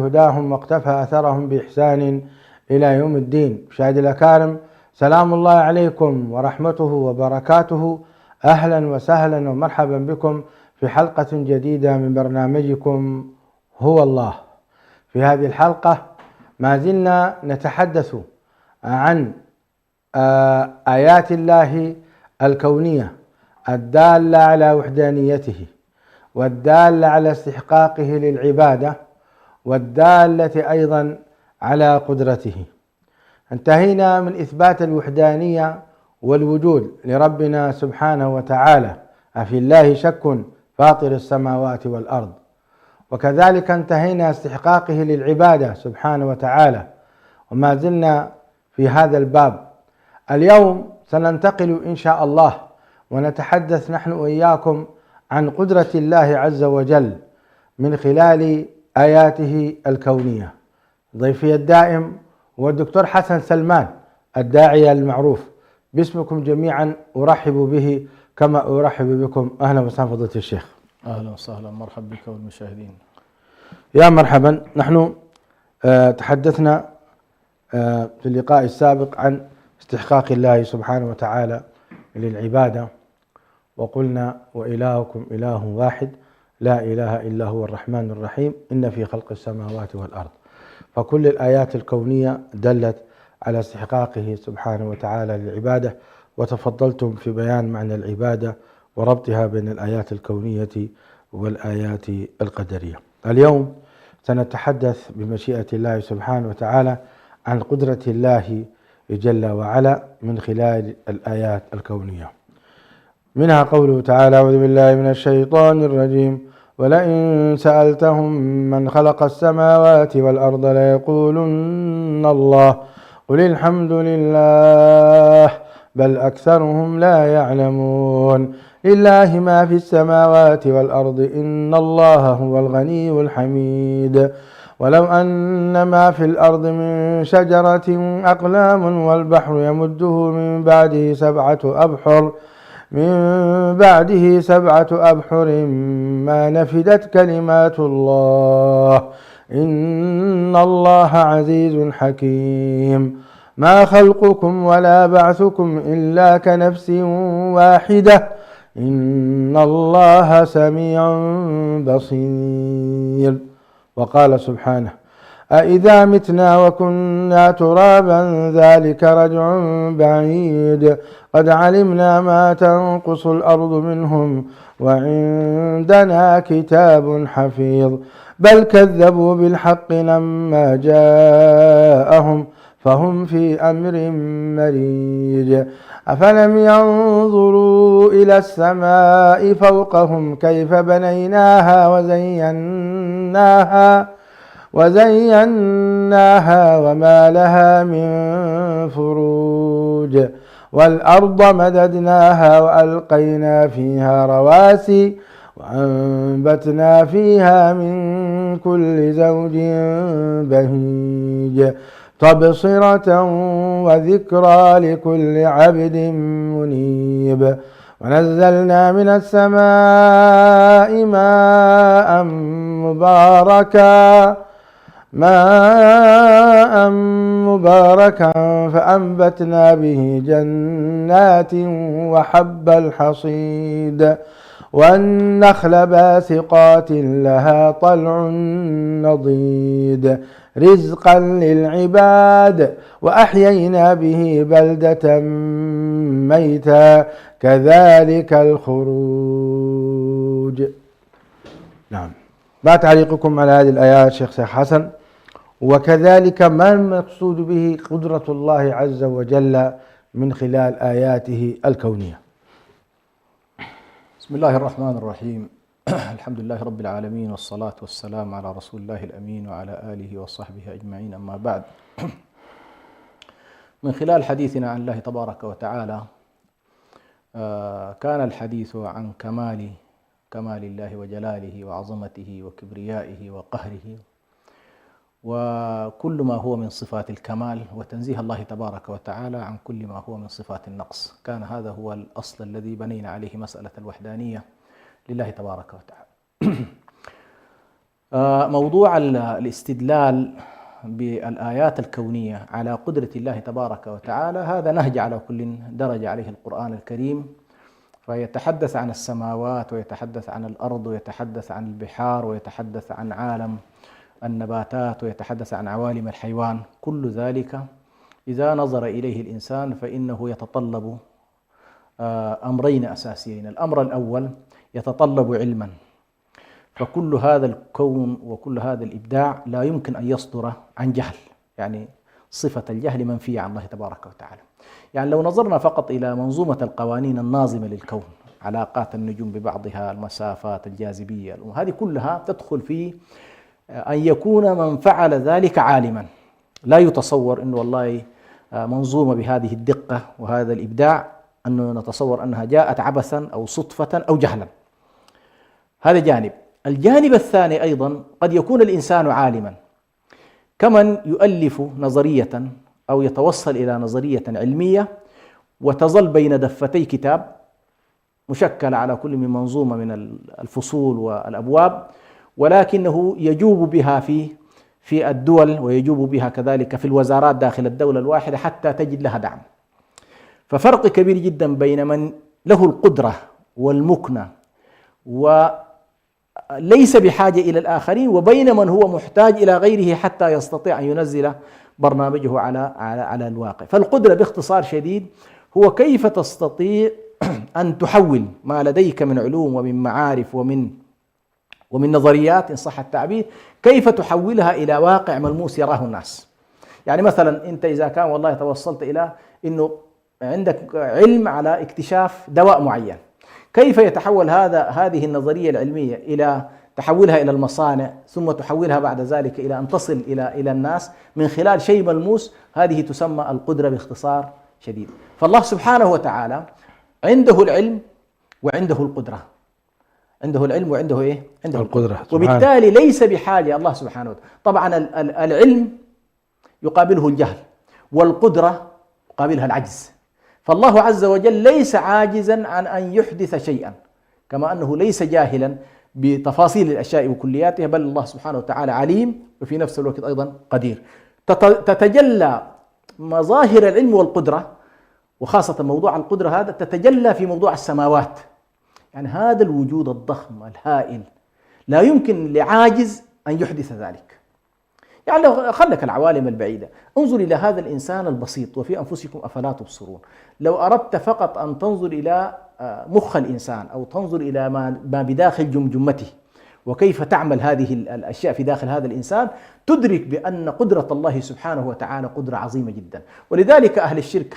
بهداهم واقتفى أثرهم بإحسان إلى يوم الدين. مشاهدي الأكارم، سلام الله عليكم ورحمته وبركاته. أهلا وسهلا ومرحبا بكم في حلقة جديدة من برنامجكم هو الله. في هذه الحلقة ما زلنا نتحدث عن آيات الله الكونية الدالة على وحدانيته والدالة على استحقاقه للعبادة والدالة أيضا على قدرته. انتهينا من إثبات الوحدانية والوجود لربنا سبحانه وتعالى، أفي الله شك فاطر السماوات والأرض، وكذلك انتهينا استحقاقه للعبادة سبحانه وتعالى، وما زلنا في هذا الباب. اليوم سننتقل إن شاء الله ونتحدث نحن وإياكم عن قدرة الله عز وجل من خلال آياته الكونية. ضيفي الدائم هو الدكتور حسن سلمان، الداعية المعروف. باسمكم جميعا أرحب به كما أرحب بكم. أهلا وسهلا فضيلة الشيخ. أهلا وسهلا، مرحبا بك والمشاهدين. يا مرحبا. نحن تحدثنا في اللقاء السابق عن استحقاق الله سبحانه وتعالى للعبادة، وقلنا وإلهكم إله واحد لا إله إلا هو الرحمن الرحيم إن في خلق السماوات والأرض. فكل الآيات الكونية دلت على استحقاقه سبحانه وتعالى للعبادة، وتفضلتم في بيان معنى العبادة وربطها بين الآيات الكونية والآيات القدرية. اليوم سنتحدث بمشيئة الله سبحانه وتعالى عن قدرة الله جل وعلا من خلال الآيات الكونية. منها قوله تعالى: أعوذ بالله من الشيطان الرجيم: ولئن سألتهم من خلق السماوات والأرض ليقولن الله قل الحمد لله بل أكثرهم لا يعلمون. لله ما في السماوات والأرض إن الله هو الغني الحميد. ولو أن ما في الأرض من شجرة أقلام والبحر يمده من بعده سبعة أبحر ما نفدت كلمات الله إن الله عزيز حكيم. ما خلقكم ولا بعثكم إلا كنفس واحدة إن الله سميع بصير. وقال سبحانه: أإذا متنا وكنا ترابا ذلك رجع بعيد قد علمنا ما تنقص الأرض منهم وعندنا كتاب حفيظ بل كذبوا بالحق لما جاءهم فهم في أمر مريج. أفلم ينظروا إلى السماء فوقهم كيف بنيناها وزيناها وما لها من فروج والأرض مددناها وألقينا فيها رواسي وأنبتنا فيها من كل زوج بهيج تبصرة وذكرى لكل عبد منيب. ونزلنا من السماء ماء مباركا فأنبتنا به جنات وحب الحصيد والنخل باسقات لها طلع نضيد رزقا للعباد وأحيينا به بلدة ميتا كذلك الخروج. نعم، ما تعليقكم على هذه الآيات شيخ حسن؟ وكذلك ما المقصود به قدرة الله عز وجل من خلال آياته الكونية؟ بسم الله الرحمن الرحيم. الحمد لله رب العالمين والصلاة والسلام على رسول الله الأمين وعلى آله وصحبه أجمعين، أما بعد. من خلال حديثنا عن الله تبارك وتعالى كان الحديث عن كمال الله وجلاله وعظمته وكبريائه وقهره وكل ما هو من صفات الكمال، وتنزيه الله تبارك وتعالى عن كل ما هو من صفات النقص. كان هذا هو الأصل الذي بنينا عليه مسألة الوحدانية لله تبارك وتعالى. موضوع الاستدلال بالآيات الكونية على قدرة الله تبارك وتعالى هذا نهج على كل درج عليه القرآن الكريم، فيتحدث عن السماوات ويتحدث عن الأرض ويتحدث عن البحار ويتحدث عن عالم النباتات ويتحدث عن عوالم الحيوان. كل ذلك إذا نظر إليه الإنسان فإنه يتطلب أمرين أساسيين. الأمر الأول يتطلب علما، فكل هذا الكون وكل هذا الإبداع لا يمكن أن يصدر عن جهل، يعني صفة الجهل منفية عن الله تبارك وتعالى. يعني لو نظرنا فقط إلى منظومة القوانين الناظمة للكون، علاقات النجوم ببعضها، المسافات، الجاذبية، هذه كلها تدخل في أن يكون من فعل ذلك عالما. لا يتصور أنه والله منظومة بهذه الدقة وهذا الإبداع أنه نتصور أنها جاءت عبثا أو صدفة أو جهلا. هذا جانب. الجانب الثاني أيضا قد يكون الإنسان عالما، كمن يؤلف نظرية أو يتوصل إلى نظرية علمية وتظل بين دفتي كتاب مشكل على كل من منظومة من الفصول والأبواب، ولكنه يجوب بها في الدول ويجوب بها كذلك في الوزارات داخل الدولة الواحدة حتى تجد لها دعم. ففرق كبير جدا بين من له القدرة والمكنة وليس بحاجة إلى الآخرين، وبين من هو محتاج إلى غيره حتى يستطيع أن ينزل برنامجه على الواقع. فالقدرة باختصار شديد هو كيف تستطيع أن تحول ما لديك من علوم ومن معارف ومن نظريات إن صح التعبير، كيف تحولها إلى واقع ملموس يراه الناس. يعني مثلا أنت إذا كان والله توصلت إلى أنه عندك علم على اكتشاف دواء معين، كيف يتحول هذه النظرية العلمية إلى تحولها إلى المصانع، ثم تحولها بعد ذلك إلى أن تصل إلى الناس من خلال شيء ملموس. هذه تسمى القدرة باختصار شديد. فالله سبحانه وتعالى عنده العلم وعنده القدرة، عنده العلم وعنده إيه؟ عنده القدرة. وبالتالي ليس بحاجة الله سبحانه وتعالى. طبعا العلم يقابله الجهل، والقدرة يقابلها العجز. فالله عز وجل ليس عاجزا عن أن يحدث شيئا، كما أنه ليس جاهلا بتفاصيل الأشياء وكلياتها، بل الله سبحانه وتعالى عليم وفي نفس الوقت أيضا قدير. تتجلى مظاهر العلم والقدرة، وخاصة موضوع القدرة هذا تتجلى في موضوع السماوات. يعني هذا الوجود الضخم الهائل لا يمكن لعاجز أن يحدث ذلك. يعني لو خلك العوالم البعيدة، انظر إلى هذا الإنسان البسيط، وفي أنفسكم أفلا تبصرون. لو أردت فقط أن تنظر إلى مخ الإنسان أو تنظر إلى ما بداخل جمجمته وكيف تعمل هذه الأشياء في داخل هذا الإنسان، تدرك بأن قدرة الله سبحانه وتعالى قدرة عظيمة جدا. ولذلك أهل الشرك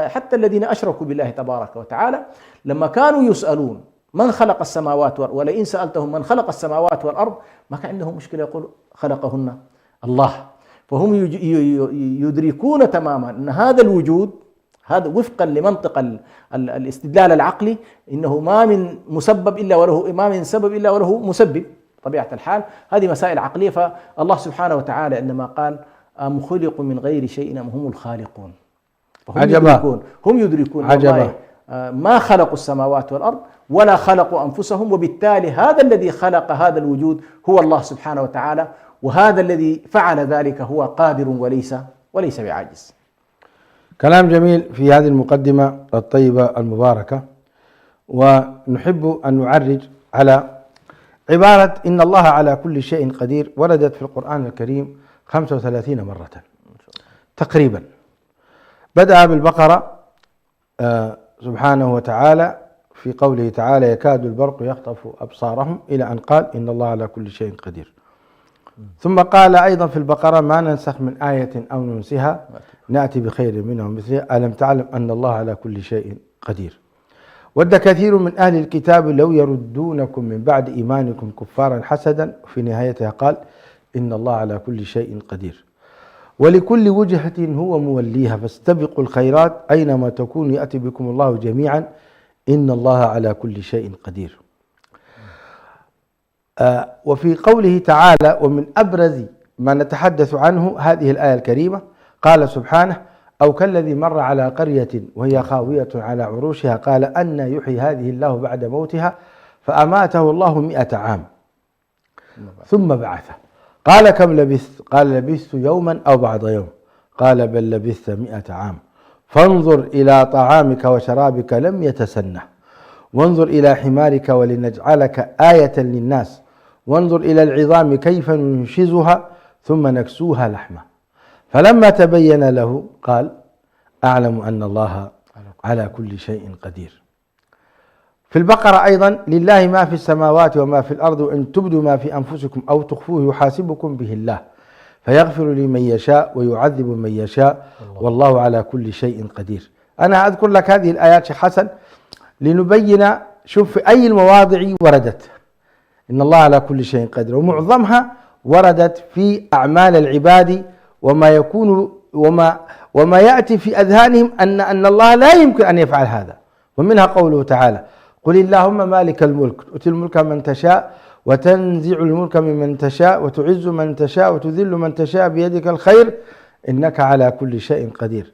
حتى الذين أشركوا بالله تبارك وتعالى لما كانوا يسألون من خلق السماوات والأرض، ولئن سألتهم من خلق السماوات والأرض، ما كان عندهم مشكلة، يقول خلقهن الله. فهم يدركون تماما أن هذا الوجود، هذا وفقا لمنطق الاستدلال العقلي، إنه ما من مسبب إلا وله، ما من سبب إلا وله مسبب طبيعة الحال. هذه مسائل عقلية. فالله سبحانه وتعالى عندما قال أم خلقوا من غير شيء أم هم الخالقون، هم يدركون والله ما خلقوا السماوات والأرض ولا خلقوا أنفسهم، وبالتالي هذا الذي خلق هذا الوجود هو الله سبحانه وتعالى، وهذا الذي فعل ذلك هو قادر وليس بعاجز. كلام جميل في هذه المقدمة الطيبة المباركة. ونحب أن نعرج على عبارة إن الله على كل شيء قدير، وردت في القرآن الكريم 35 مرة تقريبا. بدأ بالبقرة سبحانه وتعالى في قوله تعالى يكاد البرق يخطف أبصارهم، إلى أن قال إن الله على كل شيء قدير. ثم قال أيضا في البقرة ما ننسخ من آية أو ننسها نأتي بخير منها ومثلها ألم تعلم أن الله على كل شيء قدير. ود كثير من أهل الكتاب لو يردونكم من بعد إيمانكم كفارا حسدا، في نهايتها قال إن الله على كل شيء قدير. ولكل وجهة هو موليها فاستبقوا الخيرات أينما تكونوا يأتي بكم الله جميعا إن الله على كل شيء قدير. وفي قوله تعالى ومن أبرز ما نتحدث عنه هذه الآية الكريمة، قال سبحانه أو كالذي مر على قرية وهي خاوية على عروشها قال أن يحيي هذه الله بعد موتها فأماته الله 100 عام. ثم بعثه. قال كم لبثت؟ قال لبثت يوما أو بعض يوم. قال بل لبثت 100 عام. فانظر إلى طعامك وشرابك لم يتسنه، وانظر إلى حمارك ولنجعلك آية للناس، وانظر إلى العظام كيف ننشزها ثم نكسوها لحمة. فلما تبين له قال أعلم أن الله على كل شيء قدير. في البقرة أيضا لله ما في السماوات وما في الأرض وإن تبدوا ما في أنفسكم أو تخفوه يحاسبكم به الله فيغفر لمن يشاء ويعذب من يشاء والله على كل شيء قدير. أنا أذكر لك هذه الآيات شيخ حسن لنبين شوف في أي المواضع وردت إن الله على كل شيء قدير، ومعظمها وردت في أعمال العباد وما يكون وما يأتي في أذهانهم أن الله لا يمكن أن يفعل هذا. ومنها قوله تعالى قل اللهم مالك الملك تؤتي الملك من تشاء وتنزع الملك ممن تشاء وتعز من تشاء وتذل من تشاء بيدك الخير إنك على كل شيء قدير.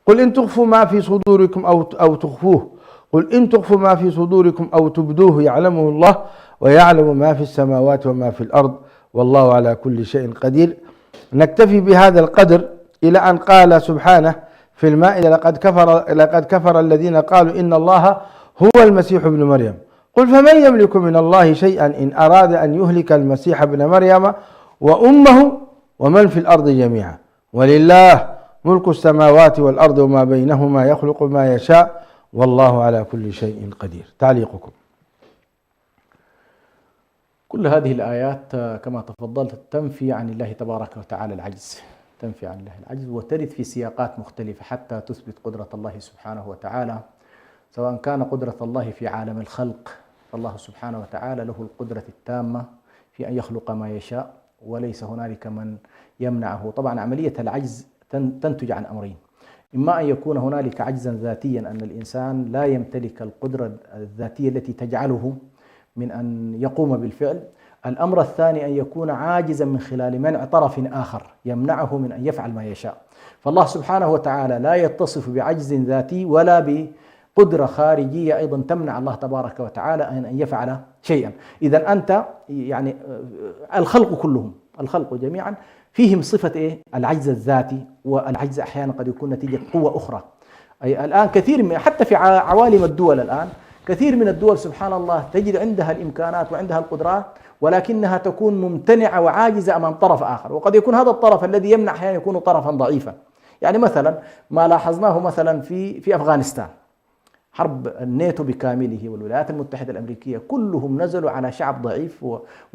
قل إن تخفوا ما في صدوركم أو تخفوه، قل إن تخفوا ما في صدوركم أو تبدوه يعلمه الله ويعلم ما في السماوات وما في الأرض والله على كل شيء قدير. نكتفي بهذا القدر إلى أن قال سبحانه في المائدة لقد كفر الذين قالوا إن الله هو المسيح ابن مريم قل فمن يملك من الله شيئا إن أراد أن يهلك المسيح ابن مريم وأمه ومن في الأرض جميعا ولله ملك السماوات والأرض وما بينهما يخلق ما يشاء والله على كل شيء قدير. تعليقكم؟ كل هذه الآيات كما تفضلت تنفي عن الله تبارك وتعالى العجز، تنفي عن الله العجز وترد في سياقات مختلفة حتى تثبت قدرة الله سبحانه وتعالى، سواء كان قدرة الله في عالم الخلق فالله سبحانه وتعالى له القدرة التامة في أن يخلق ما يشاء وليس هنالك من يمنعه. طبعا عملية العجز تنتج عن أمرين، إما أن يكون هنالك عجزا ذاتيا أن الإنسان لا يمتلك القدرة الذاتية التي تجعله من أن يقوم بالفعل. الأمر الثاني أن يكون عاجزا من خلال منع طرف آخر يمنعه من أن يفعل ما يشاء. فالله سبحانه وتعالى لا يتصف بعجز ذاتي ولا بقدرة خارجية أيضا تمنع الله تبارك وتعالى أن يفعل شيئا. إذا أنت يعني الخلق كلهم، الخلق جميعا فيهم صفة العجز الذاتي، والعجز أحيانا قد يكون نتيجة قوة أخرى. أي الآن كثير من حتى في عوالم الدول الآن كثير من الدول سبحان الله تجد عندها الإمكانات وعندها القدرات ولكنها تكون ممتنعة وعاجزة أمام طرف آخر، وقد يكون هذا الطرف الذي يمنع أحيانا يكون طرفا ضعيفا. يعني مثلا ما لاحظناه مثلا في أفغانستان، حرب الناتو بكامله والولايات المتحدة الأمريكية كلهم نزلوا على شعب ضعيف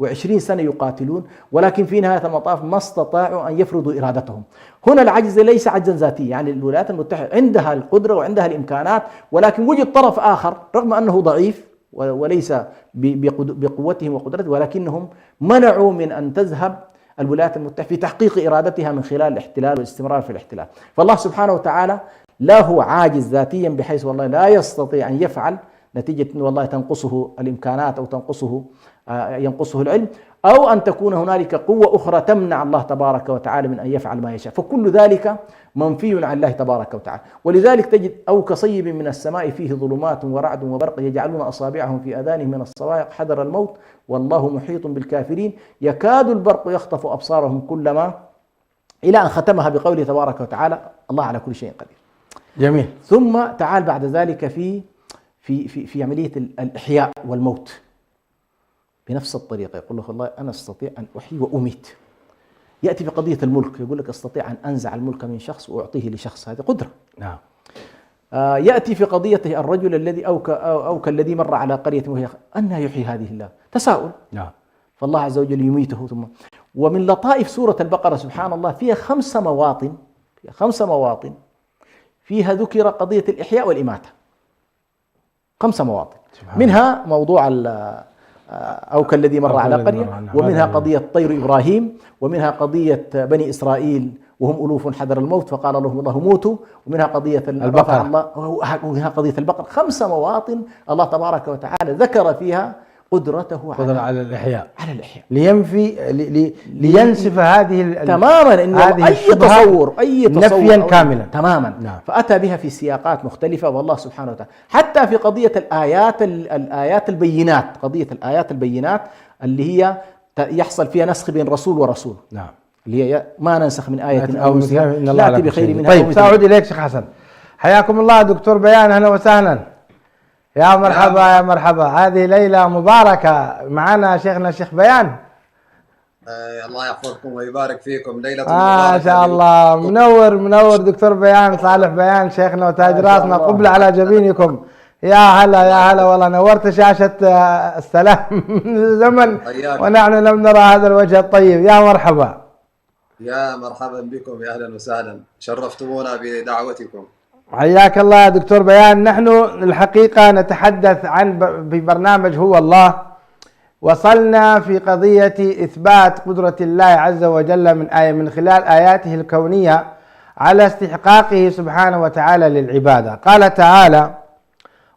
و20 سنة يقاتلون، ولكن في نهاية المطاف ما استطاعوا أن يفرضوا إرادتهم. هنا العجز ليس عجزا ذاتيا، يعني الولايات المتحدة عندها القدرة وعندها الإمكانات، ولكن وجد طرف آخر رغم أنه ضعيف وليس بقوتهم وقدرتهم، ولكنهم منعوا من أن تذهب الولايات المتحدة في تحقيق إرادتها من خلال الاحتلال والاستمرار في الاحتلال. فالله سبحانه وتعالى لا هو عاجز ذاتيا بحيث والله لا يستطيع أن يفعل نتيجة أن والله تنقصه الإمكانات أو ينقصه العلم، أو أن تكون هنالك قوة أخرى تمنع الله تبارك وتعالى من أن يفعل ما يشاء، فكل ذلك منفي عن الله تبارك وتعالى. ولذلك تجد أو كصيب من السماء فيه ظلمات ورعد وبرق يجعلون أصابعهم في آذانهم من الصواعق حذر الموت والله محيط بالكافرين يكاد البرق يخطف أبصارهم كلما، إلى أن ختمها بقوله تبارك وتعالى الله على كل شيء قدير. جميل. ثم تعال بعد ذلك في عملية الإحياء والموت بنفس الطريقة، يقول له الله أنا أستطيع أن أحيي وأميت. يأتي في قضية الملك يقول لك أستطيع أن أنزع الملك من شخص وأعطيه لشخص، هذه قدرة. نعم. يأتي في قضية الرجل الذي أو كالذي مر على قرية وهي أن يحيي هذه الله، تساؤل. نعم. فالله عز وجل يميته. ثم ومن لطائف سورة البقرة سبحان الله فيها 5 مواطن فيها ذكر قضية الإحياء والإماتة، 5 مواطن، منها موضوع أو كالذي مر على قرية، ومنها قضية طير إبراهيم، ومنها قضية بني إسرائيل وهم ألوف حذر الموت فقال لهم الله موتوا، ومنها قضية البقرة، ومنها قضية البقرة. 5 مواطن الله تبارك وتعالى ذكر فيها قدرته على الإحياء، لينفي لينسف هذه تماما إنه أي تصور نفيا كاملا تماما. نعم. فأتى بها في سياقات مختلفة، والله سبحانه وتعالى حتى في قضية الآيات البينات، قضية الآيات البينات اللي هي يحصل فيها نسخ بين رسول ورسول، نعم، اللي هي ما ننسخ من آية أو مثلها إن الله لا على نأتي كل بخير شيء. منها. طيب سأعود إليك شيخ حسن، حياكم الله دكتور بيان، أهلا وسهلا، يا مرحبا يا مرحبا. هذه ليلة مباركة معنا شيخنا الشيخ بيان. الله يحفظكم ويبارك فيكم، ليلة ما شاء الله، منور دكتور بيان صالح بيان شيخنا وتاج راسنا، قبل على جبينكم. يا هلا والله، نورت شاشة السلام من زمن ونحن لم نرى هذا الوجه الطيب. يا مرحبا، يا مرحبا بكم، يا أهلا وسهلا، شرفتمونا بدعوتكم. حياك الله يا دكتور بيان. نحن الحقيقة نتحدث عن في برنامج هو الله، وصلنا في قضية إثبات قدرة الله عز وجل من خلال آياته الكونية على استحقاقه سبحانه وتعالى للعبادة. قال تعالى: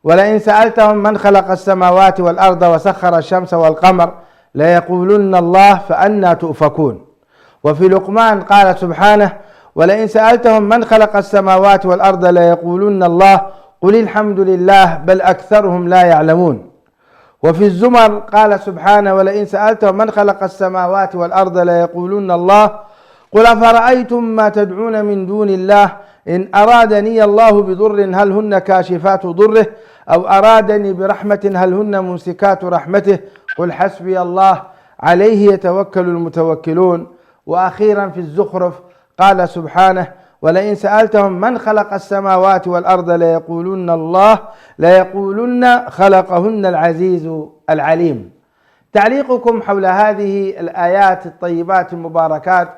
ولئن سألتهم من خلق السماوات والأرض وسخر الشمس والقمر ليقولن الله فأنى تؤفكون. وفي لقمان قال سبحانه: ولئن سألتهم من خلق السماوات والأرض ليقولن الله قل الحمد لله بل أكثرهم لا يعلمون. وفي الزمر قال سبحانه: ولئن سألتهم من خلق السماوات والأرض ليقولن الله قل أفرأيتم ما تدعون من دون الله إن أرادني الله بضر هل هن كاشفات ضره أو أرادني برحمة هل هن ممسكات رحمته قل حسبي الله عليه يتوكل المتوكلون. وأخيرا في الزخرف قال سبحانه: ولئن سألتهم من خلق السماوات والأرض ليقولن الله ليقولن خلقهن العزيز العليم. تعليقكم حول هذه الآيات الطيبات المباركات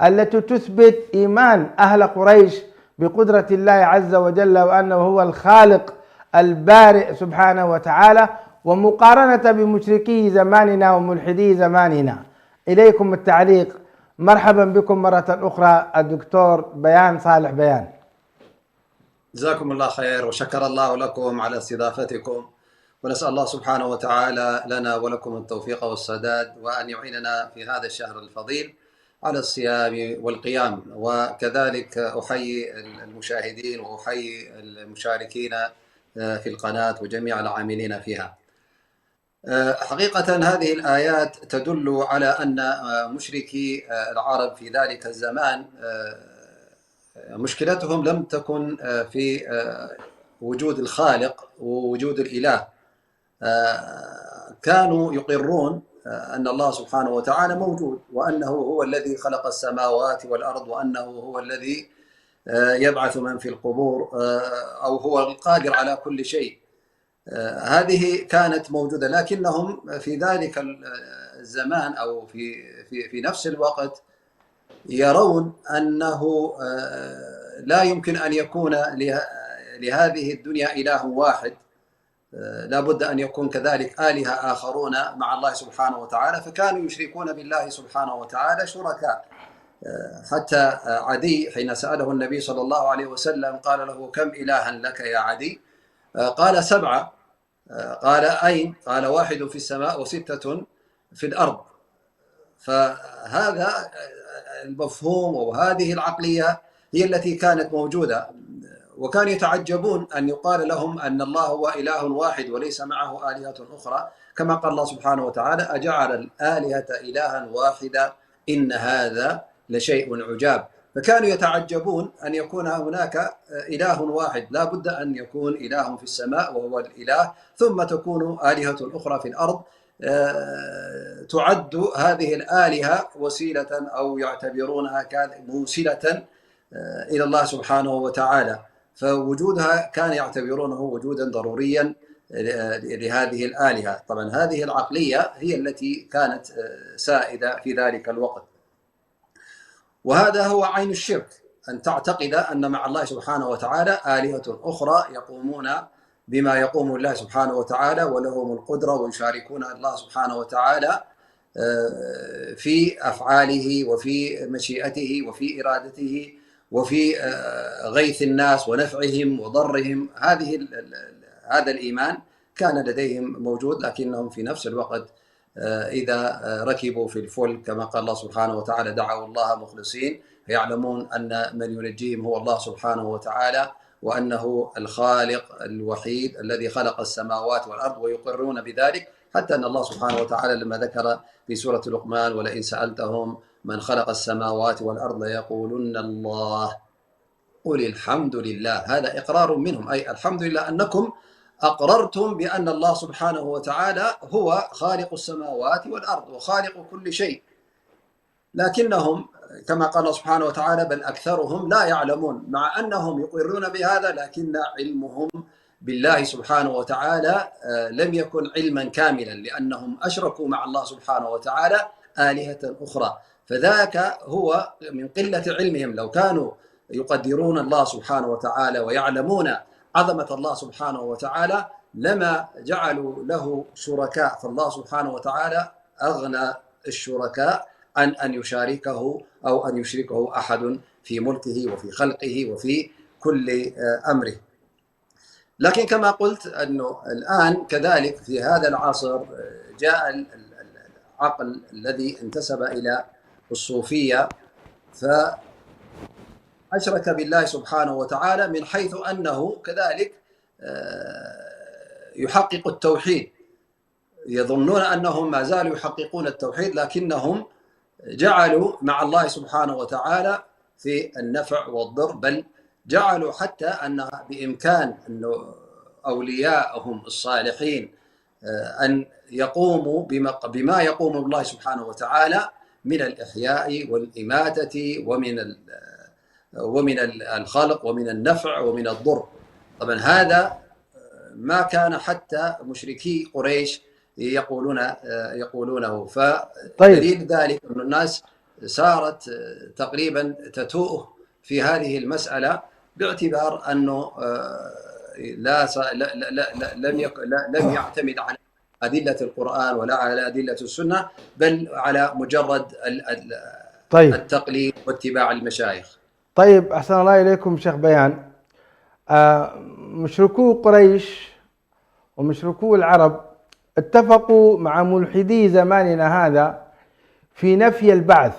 التي تثبت إيمان أهل قريش بقدرة الله عز وجل وأنه هو الخالق البارئ سبحانه وتعالى، ومقارنة بمشركي زماننا وملحدي زماننا. إليكم التعليق. مرحبا بكم مرة أخرى الدكتور بيان صالح بيان. جزاكم الله خير، وشكر الله لكم على استضافتكم، ونسأل الله سبحانه وتعالى لنا ولكم التوفيق والسداد، وأن يعيننا في هذا الشهر الفضيل على الصيام والقيام. وكذلك أحيي المشاهدين وأحيي المشاركين في القناة وجميع العاملين فيها. حقيقة هذه الآيات تدل على أن مشركي العرب في ذلك الزمان مشكلتهم لم تكن في وجود الخالق ووجود الإله. كانوا يقرون أن الله سبحانه وتعالى موجود، وأنه هو الذي خلق السماوات والأرض، وأنه هو الذي يبعث من في القبور، أو هو القادر على كل شيء. هذه كانت موجودة، لكنهم في ذلك الزمان أو في نفس الوقت يرون أنه لا يمكن أن يكون لهذه الدنيا إله واحد، لا بد أن يكون كذلك آلهة آخرون مع الله سبحانه وتعالى، فكانوا يشركون بالله سبحانه وتعالى شركاء. حتى عدي حين سأله النبي صلى الله عليه وسلم قال له: كم إلها لك يا عدي؟ قال: 7. قال: أين؟ قال: 1 في السماء و6 في الأرض. فهذا المفهوم وهذه العقلية هي التي كانت موجودة، وكانوا يتعجبون أن يقال لهم أن الله هو إله واحد وليس معه آلهة أخرى، كما قال الله سبحانه وتعالى: أجعل الآلهة إلها واحدا إن هذا لشيء عجاب. فكانوا يتعجبون أن يكون هناك إله واحد، لا بد أن يكون إله في السماء وهو الإله، ثم تكون آلهة أخرى في الأرض. تعد هذه الآلهة وسيلة أو يعتبرونها موصلة إلى الله سبحانه وتعالى، فوجودها كان يعتبرونه وجودا ضروريا لهذه الآلهة. طبعا هذه العقلية هي التي كانت سائدة في ذلك الوقت، وهذا هو عين الشرك، أن تعتقد أن مع الله سبحانه وتعالى آلهة أخرى يقومون بما يقوم الله سبحانه وتعالى ولهم القدرة، ويشاركون الله سبحانه وتعالى في أفعاله وفي مشيئته وفي إرادته وفي غيث الناس ونفعهم وضرهم. هذا الإيمان كان لديهم موجود، لكنهم في نفس الوقت إذا ركبوا في الفلك كما قال الله سبحانه وتعالى دعوا الله مخلصين، فيعلمون أن من ينجيهم هو الله سبحانه وتعالى، وأنه الخالق الوحيد الذي خلق السماوات والأرض، ويقرون بذلك حتى أن الله سبحانه وتعالى لما ذكر في سورة لقمان ولئن سألتهم من خلق السماوات والأرض ليقولن الله قل الحمد لله، هذا إقرار منهم، أي الحمد لله أنكم أقررتم بأن الله سبحانه وتعالى هو خالق السماوات والأرض وخالق كل شيء، لكنهم كما قال الله سبحانه وتعالى بل أكثرهم لا يعلمون، مع أنهم يقرون بهذا لكن علمهم بالله سبحانه وتعالى لم يكن علما كاملا، لأنهم أشركوا مع الله سبحانه وتعالى آلهة أخرى، فذاك هو من قلة علمهم. لو كانوا يقدرون الله سبحانه وتعالى ويعلمون عظمة الله سبحانه وتعالى لما جعلوا له شركاء، فالله سبحانه وتعالى أغنى الشركاء عن أن يشاركه أو أن يشركه أحد في ملكه وفي خلقه وفي كل أمره. لكن كما قلت أنه الآن كذلك في هذا العصر جاء العقل الذي انتسب إلى الصوفية فأشرك بالله سبحانه وتعالى من حيث أنه كذلك يحقق التوحيد، يظنون أنهم ما زالوا يحققون التوحيد لكنهم جعلوا مع الله سبحانه وتعالى في النفع والضر، بل جعلوا حتى أن بإمكان أنه أولياءهم الصالحين أن يقوموا بما يقوم الله سبحانه وتعالى من الإحياء والإماتة ومن الخلق ومن النفع ومن الضر. طبعا هذا ما كان حتى مشركي قريش يقولونه، فدليل ذلك أن الناس صارت تقريبا تتوه في هذه المسألة باعتبار أنه لم يعتمد على أدلة القرآن ولا على أدلة السنة، بل على مجرد التقليد واتباع المشايخ. طيب أحسن الله إليكم شيخ بيان. مشركو قريش ومشركو العرب اتفقوا مع ملحدي زماننا هذا في نفي البعث،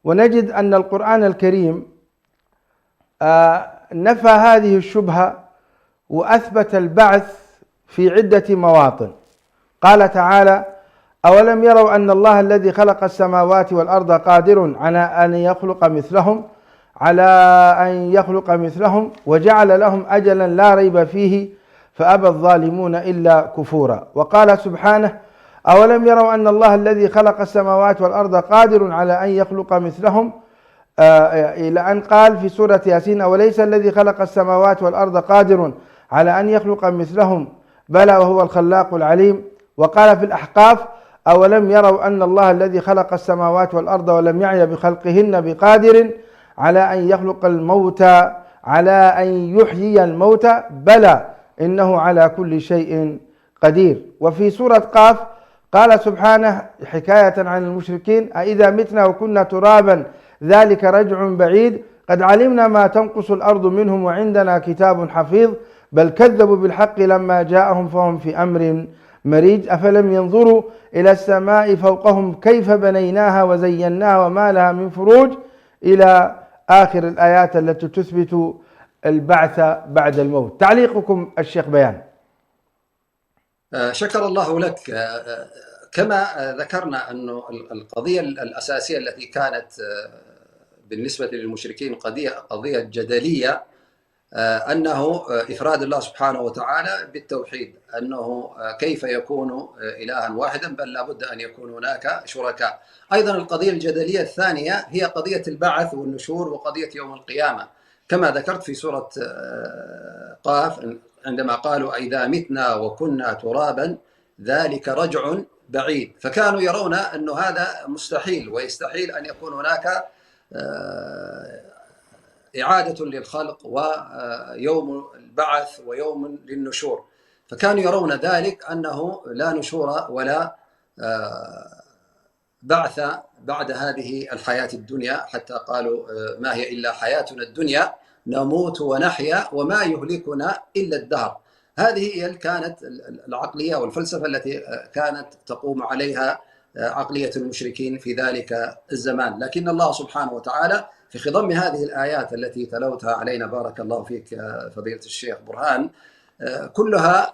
ونجد أن القرآن الكريم نفى هذه الشبهة وأثبت البعث في عدة مواطن. قال تعالى: أولم يروا أن الله الذي خلق السماوات والأرض قادر على أن يخلق مثلهم وجعل لهم أجلا لا ريب فيه فأبى الظالمون إلا كفورا. وقال سبحانه: أولم يروا أن الله الذي خلق السماوات والأرض قادر على أن يخلق مثلهم، إلى أن قال في سورة ياسين: أوليس الذي خلق السماوات والأرض قادر على أن يخلق مثلهم بلى وهو الخلاق العليم. وقال في الأحقاف: أولم يروا أن الله الذي خلق السماوات والأرض ولم يعي بخلقهن بقادر على أن يخلق الموتى على أن يحيي الموتى بلى إنه على كل شيء قدير. وفي سورة قاف قال سبحانه حكاية عن المشركين: أإذا متنا وكنا ترابا ذلك رجع بعيد قد علمنا ما تنقص الأرض منهم وعندنا كتاب حفيظ بل كذبوا بالحق لما جاءهم فهم في أمر مريج أفلم ينظروا إلى السماء فوقهم كيف بنيناها وزيناها وما لها من فروج إلى آخر الآيات التي تثبت البعث بعد الموت. تعليقكم الشيخ بيان. شكر الله لك. كما ذكرنا أن القضية الأساسية التي كانت بالنسبة للمشركين قضية جدلية، أنه إفراد الله سبحانه وتعالى بالتوحيد، أنه كيف يكون إلها واحدا بل لابد أن يكون هناك شركاء. أيضا القضية الجدلية الثانية هي قضية البعث والنشور وقضية يوم القيامة، كما ذكرت في سورة قاف عندما قالوا: أئذا متنا وكنا ترابا ذلك رجع بعيد، فكانوا يرون أن هذا مستحيل ويستحيل أن يكون هناك إعادة للخلق ويوم البعث ويوم للنشور، فكانوا يرون ذلك أنه لا نشور ولا بعث بعد هذه الحياة الدنيا، حتى قالوا: ما هي إلا حياتنا الدنيا نموت ونحيا وما يهلكنا إلا الدهر. هذه هي كانت العقلية والفلسفة التي كانت تقوم عليها عقلية المشركين في ذلك الزمان. لكن الله سبحانه وتعالى في خضم هذه الآيات التي تلوتها علينا بارك الله فيك فضيلة الشيخ برهان كلها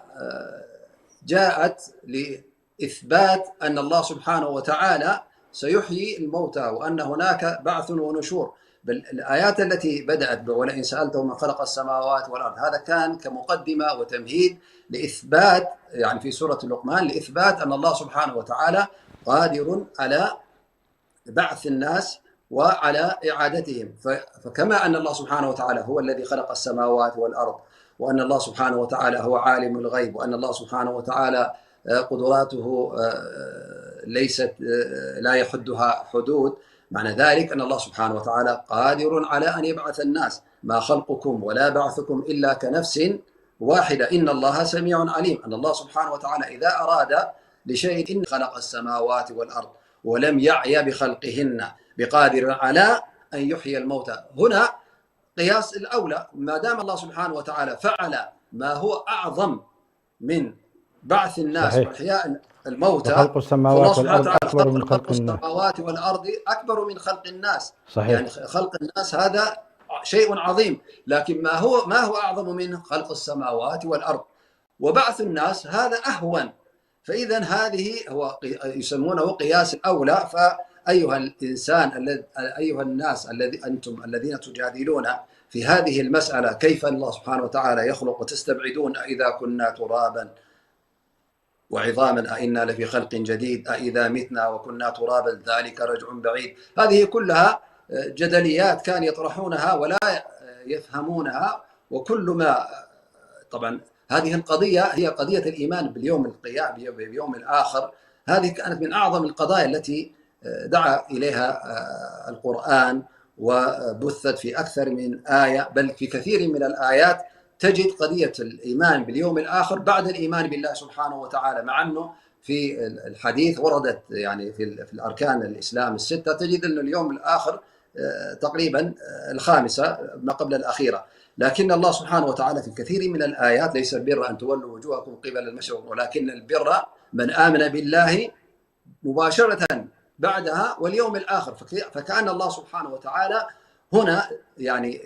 جاءت لإثبات أن الله سبحانه وتعالى سيحيي الموتى وأن هناك بعث ونشور. بل الآيات التي بدأت ولئن سألتهم من خلق السماوات والأرض، هذا كان كمقدمة وتمهيد لإثبات، يعني في سورة اللقمان، لإثبات أن الله سبحانه وتعالى قادر على بعث الناس وعلى إعادتهم. فكما أن الله سبحانه وتعالى هو الذي خلق السماوات والأرض، وأن الله سبحانه وتعالى هو عالم الغيب، وأن الله سبحانه وتعالى قدراته ليست لا يحدها حدود، معنى ذلك أن الله سبحانه وتعالى قادر على أن يبعث الناس. ما خلقكم ولا بعثكم إلا كنفس واحدة إن الله سميع عليم. أن الله سبحانه وتعالى إذا أراد لشيء إن خلق السماوات والأرض ولم يعي بخلقهن بقادر على أن يحيي الموتى. هنا قياس الأولى، ما دام الله سبحانه وتعالى فعل ما هو أعظم من بعث الناس وإحياء الموتى، خلق السماوات والأرض أكبر من خلق الناس. السماوات والأرض أكبر من خلق الناس. صحيح. يعني خلق الناس هذا شيء عظيم، لكن ما هو أعظم من خلق السماوات والأرض. وبعث الناس هذا أهون. فإذا هذه هو يسمونه قياس الأولى. فأيها الإنسان أيها الناس أنتم الذين تجادلون في هذه المسألة، كيف الله سبحانه وتعالى يخلق، وتستبعدون أإذا كنا ترابا وعظاما أئنا لفي خلق جديد، أإذا متنا وكنا ترابا ذلك رجع بعيد. هذه كلها جدليات كان يطرحونها ولا يفهمونها. وكل ما طبعا هذه القضية هي قضية الإيمان باليوم الآخر. هذه كانت من أعظم القضايا التي دعا إليها القرآن، وبثت في أكثر من آية، بل في كثير من الآيات تجد قضية الإيمان باليوم الآخر بعد الإيمان بالله سبحانه وتعالى. مع أنه في الحديث وردت يعني في الأركان الإسلام الستة، تجد أن اليوم الآخر تقريبا الخامسة ما قبل الأخيرة. لكن الله سبحانه وتعالى في كثير من الآيات: ليس البر أن تولوا وجوهكم قبل المشرق ولكن البر من آمن بالله، مباشرة بعدها واليوم الآخر. فكأن الله سبحانه وتعالى هنا يعني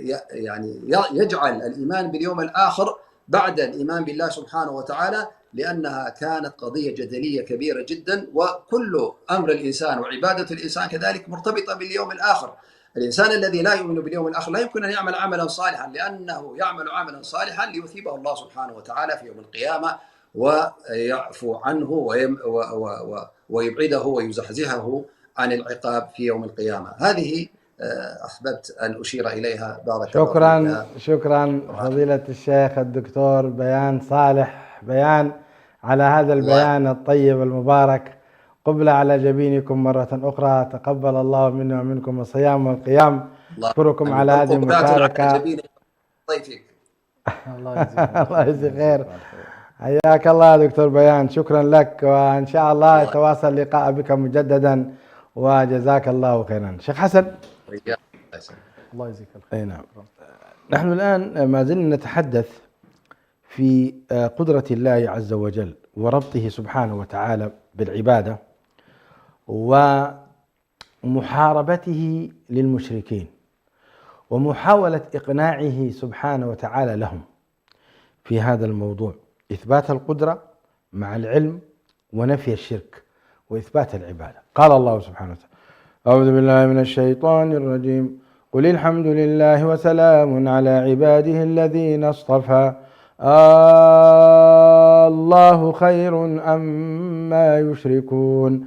يجعل الإيمان باليوم الآخر بعد الإيمان بالله سبحانه وتعالى، لأنها كانت قضية جدلية كبيرة جدا. وكل أمر الإنسان وعبادة الإنسان كذلك مرتبطة باليوم الآخر. الإنسان الذي لا يؤمن باليوم الآخر لا يمكن أن يعمل عملا صالحا، لأنه يعمل عملا صالحا ليثيبه الله سبحانه وتعالى في يوم القيامة ويعفو عنه ويبعده ويزحزحه عن العقاب في يوم القيامة. هذه أحببت أن أشير إليها. بارك الله فيك. شكرا فضيلة الشيخ الدكتور بيان صالح بيان على هذا البيان الطيب المبارك. قبل على جبينكم مرة أخرى، تقبل الله منا ومنكم الصيام والقيام. أشكركم على هذه المشاركة. الله يجزيك خير. حياك الله دكتور بيان، شكرا لك، وإن شاء الله يتواصل لقاء بك مجددا، وجزاك الله خيرا. شيخ حسن، الله يجزيك الخير. نعم، نحن الآن ما زلنا نتحدث في قدرة الله عز وجل وربطه سبحانه وتعالى بالعبادة ومحاربته للمشركين ومحاولة إقناعه سبحانه وتعالى لهم في هذا الموضوع: إثبات القدرة مع العلم ونفي الشرك وإثبات العبادة. قال الله سبحانه وتعالى: أعوذ بالله من الشيطان الرجيم: قل الحمد لله وسلام على عباده الذين اصطفى الله خير أما يشركون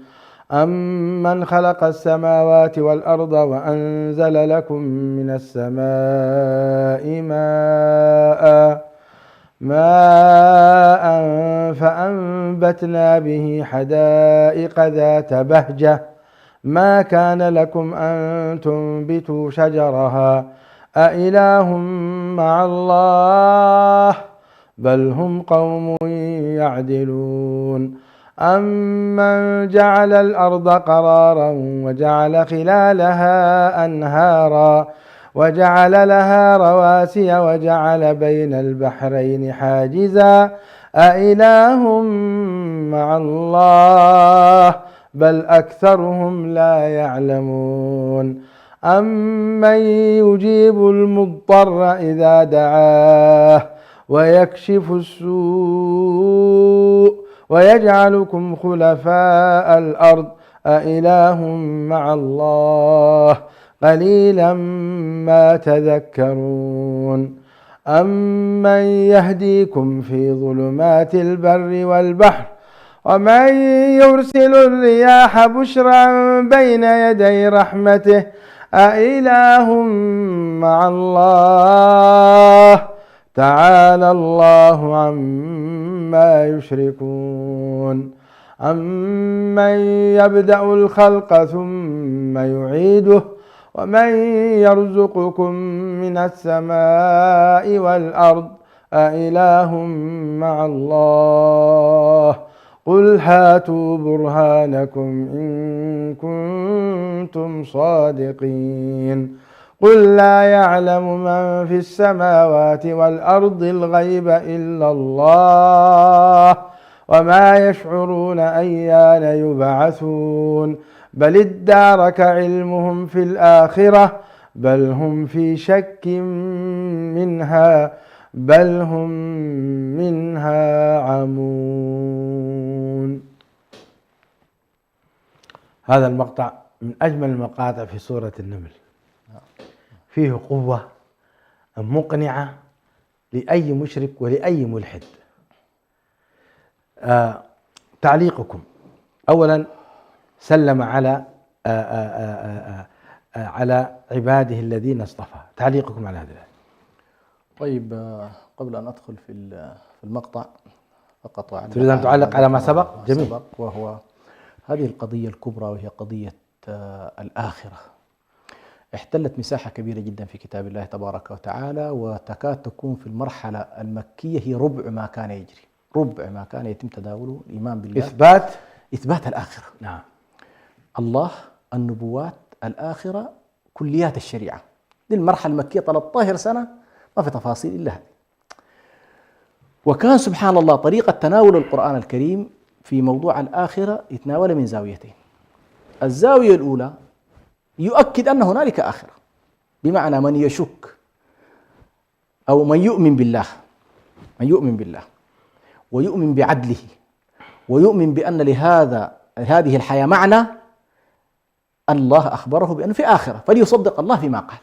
أمن خلق السماوات والأرض وأنزل لكم من السماء ماء فأنبتنا به حدائق ذات بهجة ما كان لكم أن تنبتوا شجرها أإله مع الله بل هم قوم يعدلون أمن جعل الأرض قرارا وجعل خلالها أنهارا وجعل لها رواسي وجعل بين البحرين حاجزا أإله مع الله بل أكثرهم لا يعلمون أمن يجيب المضطر إذا دعاه ويكشف السوء ويجعلكم خلفاء الأرض أإله مع الله قليلا ما تذكرون أمن يهديكم في ظلمات البر والبحر ومن يرسل الرياح بشرا بين يدي رحمته أإله مع الله تعالى الله عما يشركون أمن يبدأ الخلق ثم يعيده ومن يرزقكم من السماء والأرض أإله مع الله قل هاتوا برهانكم إن كنتم صادقين قل لا يعلم من في السماوات والأرض الغيب إلا الله وما يشعرون أيان يبعثون بل ادارك علمهم في الآخرة بل هم في شك منها بل هم منها عمون. هذا المقطع من أجمل المقاطع في سورة النمل، فيه قوة مقنعة لأي مشرك ولأي ملحد. تعليقكم: أولا سلم على عباده الذين اصطفى، تعليقكم على هذا؟ طيب، قبل أن أدخل في المقطع فقط تريد أن تعلق على ما سبق؟ جميل. وهو هذه القضية الكبرى وهي قضية الآخرة احتلت مساحة كبيرة جدا في كتاب الله تبارك وتعالى، وتكاد تكون في المرحلة المكية هي ربع ما كان يجري، ربع ما كان يتم تداوله الإيمان بالله، إثبات الآخرة. نعم. الله، النبوات، الآخرة، كليات الشريعة. دي المرحلة المكية 13 سنة ما في تفاصيل إلا هذه. وكان سبحان الله طريقة تناول القرآن الكريم في موضوع الآخرة يتناول من زاويتين. الزاوية الأولى يؤكد أن هنالك آخرة، بمعنى من يشك أو من يؤمن بالله، من يؤمن بالله ويؤمن بعدله ويؤمن بأن هذه الحياة معنى، الله أخبره بأنه في آخرة فليصدق الله فيما قال.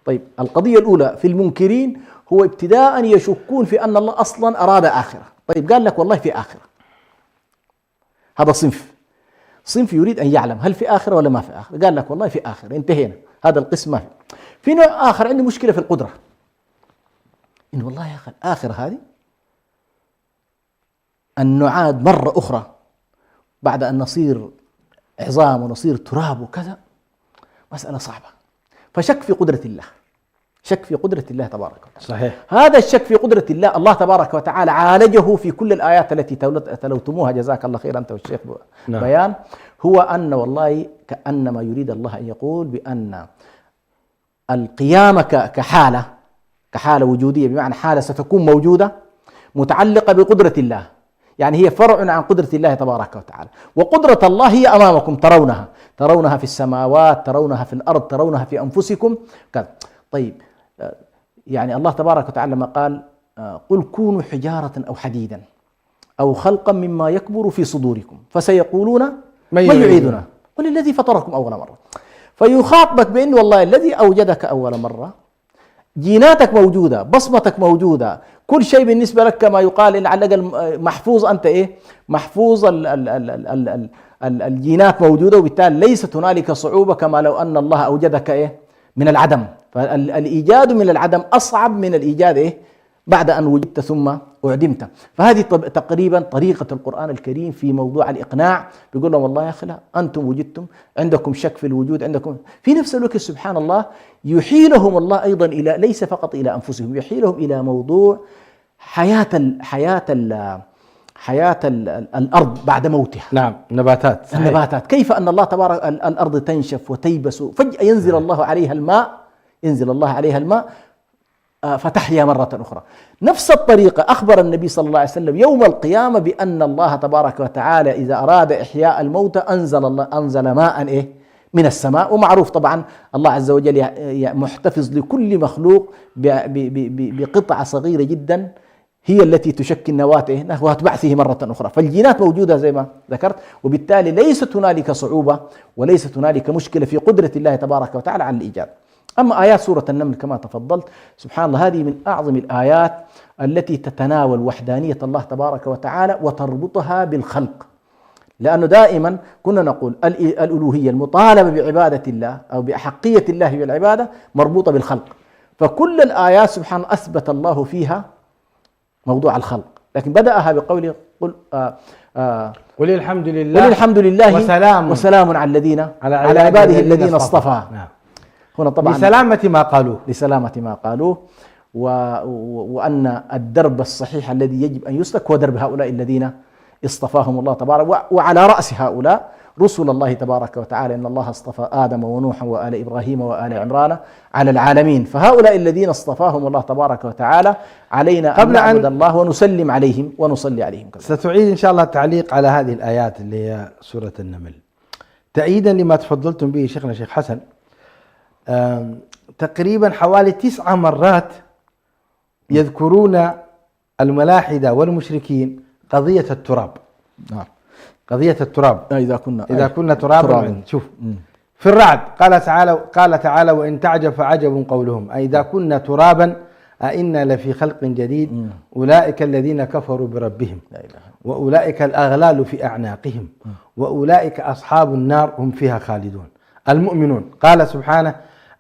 طيب، القضية الأولى في المنكرين هو ابتداء يشكون في أن الله أصلا أراد آخرة. طيب، قال لك والله في آخرة. هذا صنف يريد أن يعلم هل في آخرة ولا ما في آخرة. قال لك والله في آخرة، انتهينا، هذا القسم ما في نوع آخر عنده مشكلة في القدرة، إن والله يا أخي الآخرة هذه أن نعاد مرة أخرى بعد أن نصير عظام ونصير تراب وكذا، مسألة صعبة. فشك في قدرة الله، شك في قدرة الله تبارك وتعالى. صحيح. هذا الشك في قدرة الله، الله تبارك وتعالى عالجه في كل الآيات التي تلوتموها، جزاك الله خير أنت والشيخ بيان. هو أن والله كأنما يريد الله أن يقول بأن القيامة كحالة وجودية، بمعنى حالة ستكون موجودة متعلقة بقدرة الله، يعني هي فرع عن قدرة الله تبارك وتعالى. وقدرة الله هي أمامكم، ترونها في السماوات، ترونها في الأرض، ترونها في أنفسكم كذا. طيب، يعني الله تبارك وتعالى لما قال قل كونوا حجارة أو حديدا أو خلقا مما يكبر في صدوركم فسيقولون من يعيدنا قل الذي فطركم أول مرة. فيخاطبك بأن والله الذي أوجدك أول مرة جيناتك موجودة، بصمتك موجودة، كل شيء بالنسبة لك كما يقال إن على الأقل محفوظ، أنت إيه محفوظ، الجينات موجودة، وبالتالي ليست هنالك صعوبة كما لو أن الله أوجدك إيه من العدم. فالإيجاد من العدم أصعب من الإيجاد إيه بعد أن وجدت ثم أعدمت. فهذه تقريبا طريقة القرآن الكريم في موضوع الإقناع. بيقول لهم والله يا أخي أنتم وجدتم، عندكم شك في الوجود، عندكم في نفس الوقت سبحان الله يحيلهم الله أيضا إلى ليس فقط إلى أنفسهم، يحيلهم إلى موضوع حياة الأرض بعد موتها. نعم، النباتات. كيف أن الله تبارك الأرض تنشف وتيبس، فجأة ينزل الله عليها الماء فتحيا مرة أخرى. نفس الطريقة أخبر النبي صلى الله عليه وسلم يوم القيامة بأن الله تبارك وتعالى إذا أراد إحياء الموتى أنزل ماء من السماء. ومعروف طبعا الله عز وجل محتفظ لكل مخلوق بقطعة صغيرة جدا هي التي تشكل نواة بعثه مرة أخرى. فالجينات موجودة زي ما ذكرت، وبالتالي ليست هنالك صعوبة وليست هنالك مشكلة في قدرة الله تبارك وتعالى على الإيجاد. أما آيات سورة النمل كما تفضلت، سبحان الله، هذه من أعظم الآيات التي تتناول وحدانية الله تبارك وتعالى وتربطها بالخلق. لأنه دائما كنا نقول الألوهية المطالبة بعبادة الله أو بأحقية الله بالعبادة مربوطة بالخلق، فكل الآيات سبحان الله أثبت الله فيها موضوع الخلق، لكن بدأها بقوله قل الحمد لله قل الحمد لله وسلام على الذين على عباده الذين اصطفى. نعم. هنا طبعا لسلامة ما قالوه وأن الدرب الصحيح الذي يجب أن يسلك هو درب هؤلاء الذين اصطفاهم الله تبارك، وعلى رأس هؤلاء رسل الله تبارك وتعالى، إن الله اصطفى آدم ونوحا وآل إبراهيم وآل عمران على العالمين. فهؤلاء الذين اصطفاهم الله تبارك وتعالى علينا أن نعبد الله ونسلم عليهم ونصلي عليهم. ستعيد إن شاء الله التعليق على هذه الآيات اللي هي سورة النمل تأييدا لما تفضلتم به شيخنا شيخ حسن. تقريبا حوالي 9 مرات يذكرون الملاحدة والمشركين قضية التراب. نعم. قضية التراب إذا كنا ترابا. شوف في الرعد قال تعالى وإن تعجب فعجب قولهم أئذا كنا ترابا أئنا لفي خلق جديد أولئك الذين كفروا بربهم وأولئك الأغلال في أعناقهم وأولئك أصحاب النار هم فيها خالدون. المؤمنون قال سبحانه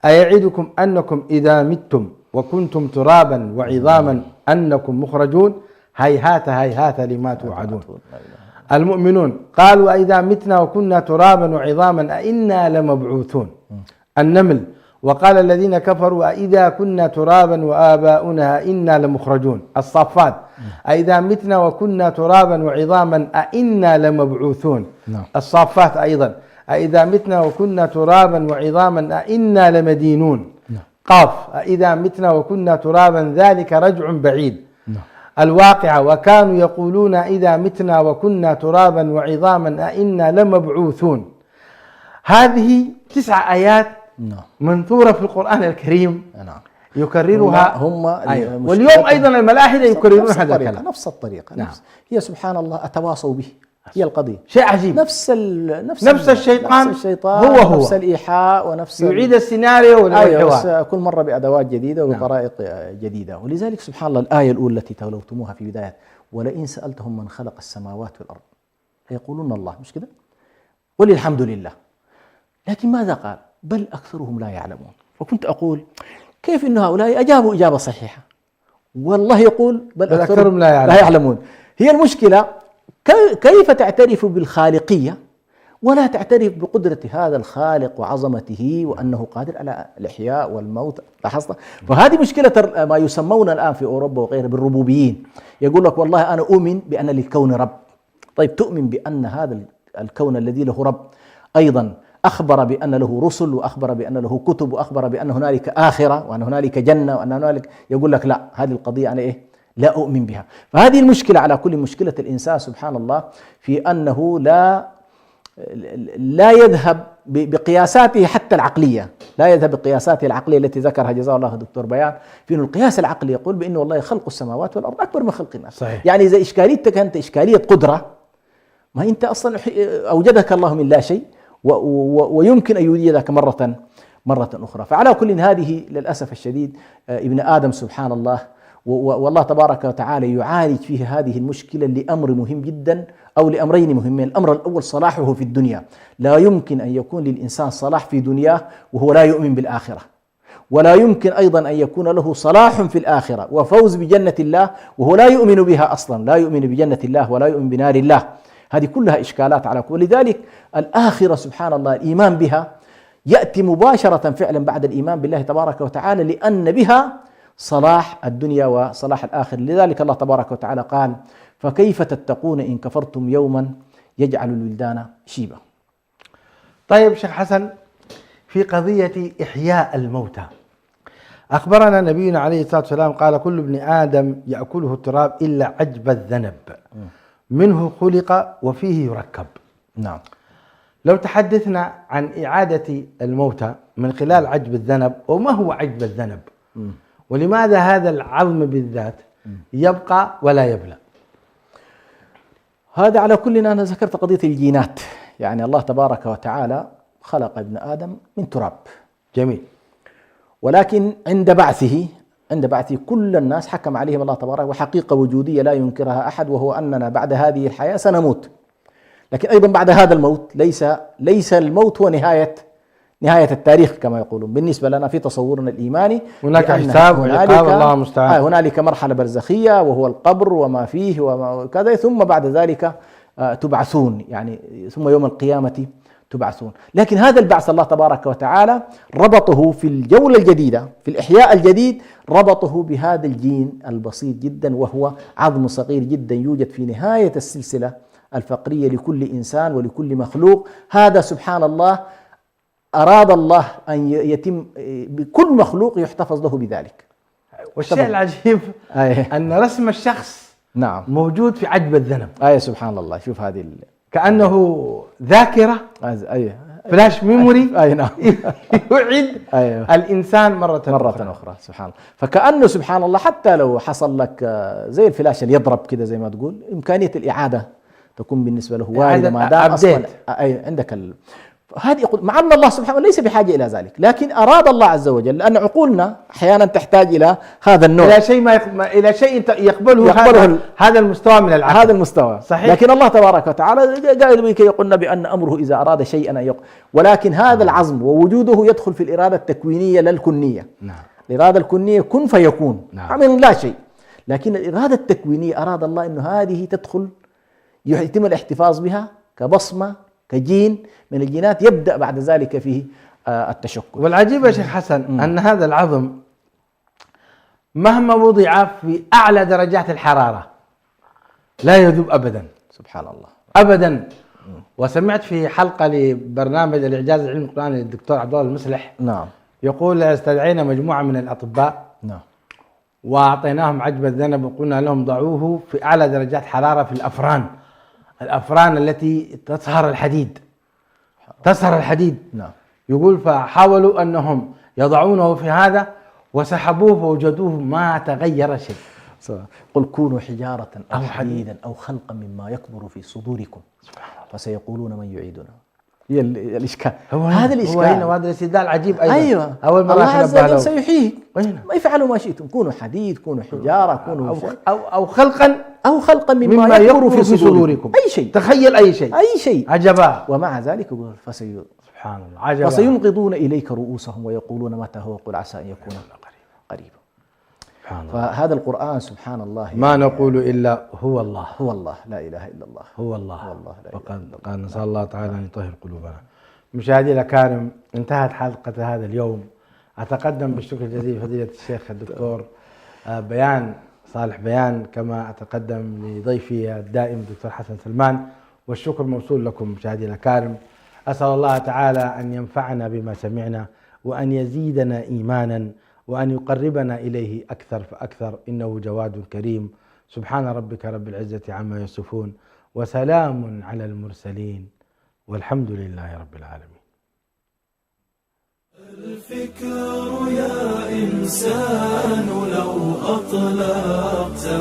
أيعدكم أنكم إذا متم وكنتم ترابا وعظاما أنكم مخرجون هيهات هيهات لما توعدون. المؤمنون قالوا أئذا متنا وكنا ترابا وعظاما أئنا لمبعوثون. النمل وقال الذين كفروا أئذا كنا ترابا وآباؤنا أئنا لمخرجون. الصافات أئذا متنا وكنا ترابا وعظاما أئنا لمبعوثون. الصافات أيضا أئذا متنا وكنا ترابا وعظاما أئنا لمدينون. قاف أئذا متنا وكنا ترابا ذلك رجع بعيد. الواقعة وكانوا يقولون إذا متنا وكنا ترابا وعظاما أئنا لمبعوثون. هذه 9 آيات منثورة في القرآن الكريم يكررها هم واليوم أيضا الملاحدة يكررون هذا الكلام نفس الطريقة. هي سبحان الله أتواصوا به، هي القضية شيء عجيب. نفس الشيطان هو نفس الإيحاء ونفس يعيد السيناريو والحوار كل مرة بأدوات جديدة وبطرائق جديدة. ولذلك سبحان الله الآية الأولى التي تلوتموها في بداية ولئن سألتهم من خلق السماوات والأرض يقولون الله، مش كده؟ وللحمد لله. لكن ماذا قال؟ بل أكثرهم لا يعلمون. وكنت أقول كيف إن هؤلاء أجابوا إجابة صحيحة والله يقول بل أكثرهم لا يعلمون. هي المشكلة كيف تعترف بالخالقية ولا تعترف بقدرة هذا الخالق وعظمته وأنه قادر على الإحياء والموت. لاحظت؟ فهذه مشكلة ما يسمون الآن في أوروبا وغيرها بالربوبيين. يقول لك والله أنا أؤمن بأن للكون رب. طيب تؤمن بأن هذا الكون الذي له رب أيضا أخبر بأن له رسل وأخبر بأن له كتب وأخبر بأن هنالك آخرة وأن هنالك جنة وأن هنالك، يقول لك لا، هذه القضية أنا لا أؤمن بها. فهذه المشكلة على كل مشكلة الإنسان سبحان الله في أنه لا يذهب بقياساته حتى العقلية، لا يذهب بقياساته العقلية التي ذكرها جزاه الله دكتور بيان، في أنه القياس العقلي يقول بأن والله خلق السماوات والأرض أكبر من خلق الناس. صحيح. يعني إذا إشكاليتك أنت إشكالية قدرة، ما أنت أصلا أوجدك الله من لا شيء ويمكن أن يوجدك مرة أخرى. فعلى كل هذه للأسف الشديد ابن آدم سبحان الله والله تبارك وتعالى يعالج فيه هذه المشكلة لأمر مهم جدا أو لأمرين مهمين. الأمر الأول صلاحه في الدنيا، لا يمكن أن يكون للإنسان صلاح في دنياه وهو لا يؤمن بالآخرة، ولا يمكن أيضا أن يكون له صلاح في الآخرة وفوز بجنة الله وهو لا يؤمن بها أصلا، لا يؤمن بجنة الله ولا يؤمن بنار الله. هذه كلها إشكالات على كل. ولذلك الآخرة سبحان الله الإيمان بها يأتي مباشرة فعلا بعد الإيمان بالله تبارك وتعالى، لأن بها صلاح الدنيا وصلاح الآخرة. لذلك الله تبارك وتعالى قال فكيف تتقون إن كفرتم يوما يجعل الولدان شيبا. طيب شيخ حسن، في قضية إحياء الموتى أخبرنا نبينا عليه الصلاة والسلام قال كل ابن آدم يأكله التراب إلا عجب الذنب منه خلق وفيه يركب. نعم. لو تحدثنا عن إعادة الموتى من خلال عجب الذنب، وما هو عجب الذنب ولماذا هذا العظم بالذات يبقى ولا يبلى. هذا على كل. أنا ذكرت قضية الجينات، يعني الله تبارك وتعالى خلق ابن آدم من تراب. جميل. ولكن عند بعثه كل الناس حكم عليهم الله تبارك، وحقيقة وجودية لا ينكرها أحد، وهو أننا بعد هذه الحياة سنموت. لكن أيضا بعد هذا الموت ليس الموت هو نهاية التاريخ كما يقولون بالنسبة لنا في تصورنا الإيماني. هناك حساب وعقاب، الله المستعان. هنالك مرحلة برزخية وهو القبر وما فيه وكذا، ثم بعد ذلك تبعثون، يعني ثم يوم القيامة تبعثون. لكن هذا البعث الله تبارك وتعالى ربطه في الجولة الجديدة، في الإحياء الجديد، ربطه بهذا الجين البسيط جدا، وهو عظم صغير جدا يوجد في نهاية السلسلة الفقرية لكل إنسان ولكل مخلوق. هذا سبحان الله أراد الله أن يتم بكل مخلوق يحتفظ له بذلك. والشيء العجيب أن رسم الشخص نعم موجود في عجب الذنب. سبحان الله. شوف هذه كأنه ذاكرة، فلاش ميموري. نعم. يعيد الإنسان مرة أخرى. سبحان الله. فكأنه سبحان الله حتى لو حصل لك زي الفلاش اللي يضرب كده زي ما تقول، إمكانية الإعادة تكون بالنسبة له واردة ما دام أصلا عندك هذه. مع أن الله سبحانه ليس بحاجة إلى ذلك، لكن أراد الله عز وجل، لأن عقولنا أحيانا تحتاج إلى هذا النوع، إلى شيء يقبله هذا المستوى من العقل، هذا المستوى. صحيح. لكن الله تبارك وتعالى قال كي يقولنا بأن أمره إذا أراد شيئا أن يقول. ولكن هذا العزم ووجوده يدخل في الإرادة التكوينية لا الكنية. نعم. الإرادة الكنية كن فيكون، نعم، من لا شيء. لكن الإرادة التكوينية أراد الله أنه هذه تدخل، يتم الاحتفاظ بها كبصمة كجين من الجينات، يبدأ بعد ذلك فيه التشكل. والعجيب يا شيخ حسن أن هذا العظم مهما وضع في أعلى درجات الحرارة لا يذوب أبدا. سبحان الله أبدا. وسمعت في حلقة لبرنامج الإعجاز العلمي القرآني للدكتور عبد الله المصلح، نعم، يقول استدعينا مجموعة من الأطباء، نعم، وأعطيناهم عجب الذنب وقلنا لهم ضعوه في أعلى درجات حرارة في الأفران التي تصهر الحديد. نعم. يقول فحاولوا أنهم يضعونه في هذا وسحبوه فوجدوه ما تغير شيء. قل كونوا حجارة أو حديدا أو خلقا مما يكبر في صدوركم فسيقولون من يعيدنا. هي الإشكال، هذا الإشكال وهذا الاستدلال عجيب أيضا. أيوة. أول مرة الله عز وجل سيحييك، ما يفعلوا ما شئتم، كونوا حديد، كونوا حجارة، كونوا أو خلقا مما يكبر في صدوركم. أي شيء، تخيل أي شيء عجبا. ومع ذلك يقول سبحان الله عجبا. فسينقضون إليك رؤوسهم ويقولون متى هو، قل عسى أن يكون قريبا. فهذا القرآن سبحان الله ما نقول إلا هو الله لا إله إلا الله، هو الله. وقال نسأل الله تعالى أن يطهر قلوبنا. مشاهدي الأكارم، انتهت حلقة هذا اليوم. أتقدم بالشكر الجزيل فضيلة الشيخ الدكتور صالح بيان، كما أتقدم لضيفي الدائم الدكتور حسن سلمان، والشكر موصول لكم مشاهدي الأكارم. أسأل الله تعالى أن ينفعنا بما سمعنا، وأن يزيدنا إيمانا، وأن يقربنا إليه أكثر فأكثر، إنه جواد كريم. سبحان ربك رب العزة عما يصفون، وسلام على المرسلين، والحمد لله رب العالمين. الفكر يا إنسان لو أطلقت